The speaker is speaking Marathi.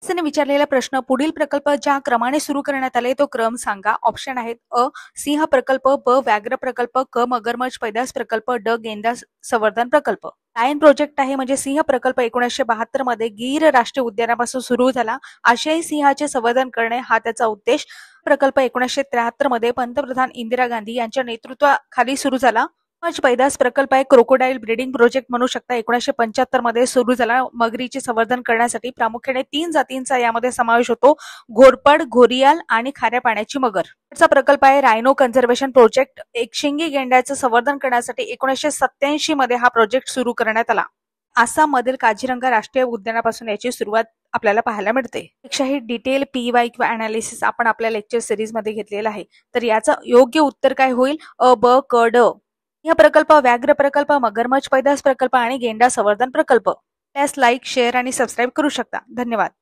ने विचारलेला प्रश्न, पुढील प्रकल्प ज्या क्रमाने सुरू करण्यात आले तो क्रम सांगा. ऑप्शन आहेत अ. सिंह प्रकल्प, ब. व्याघ्र प्रकल्प, क. मगरमच्छ पैदास प्रकल्प, ड. गेंडा संवर्धन प्रकल्प. लायन प्रोजेक्ट आहे म्हणजे सिंह प्रकल्प 1972 मध्ये गीर राष्ट्रीय उद्यानापासून सुरू झाला. आशियाई सिंहाचे संवर्धन करणे हा त्याचा उद्देश. प्रकल्प 1973 मध्ये पंतप्रधान इंदिरा गांधी यांच्या नेतृत्वाखाली सुरू झाला. पैदास प्रकल्प आहे क्रोकोडाईल ब्रीडिंग प्रोजेक्ट म्हणू शकता. 1975 मध्ये सुरू झाला. मगरीचे संवर्धन करण्यासाठी प्रामुख्याने 3 जातींचा यामध्ये समावेश होतो: घोरपड, घोरियाल आणि खाऱ्या पाण्याची मगर. पुढचा प्रकल्प आहे रायनो कन्झर्वेशन प्रोजेक्ट. एकशिंगी गेंड्याचं संवर्धन करण्यासाठी 1987 मध्ये हा प्रोजेक्ट सुरू करण्यात आला. आसाममधील काझीरंगा राष्ट्रीय उद्यानापासून याची सुरुवात आपल्याला पाहायला मिळते. पेक्षाही डिटेल PY किंवा अनालिसिस आपण आपल्या लेक्चर सिरीज मध्ये घेतलेला आहे. तर याचं योग्य उत्तर काय होईल? अ, ब, क, ड. सिंह प्रकल्प, व्याघ्र प्रकल्प, मगरमच्छ पैदास प्रकल्प आणि गेंडा संवर्धन प्रकल्प. त्यास लाईक, शेअर आणि सबस्क्राईब करू शकता. धन्यवाद.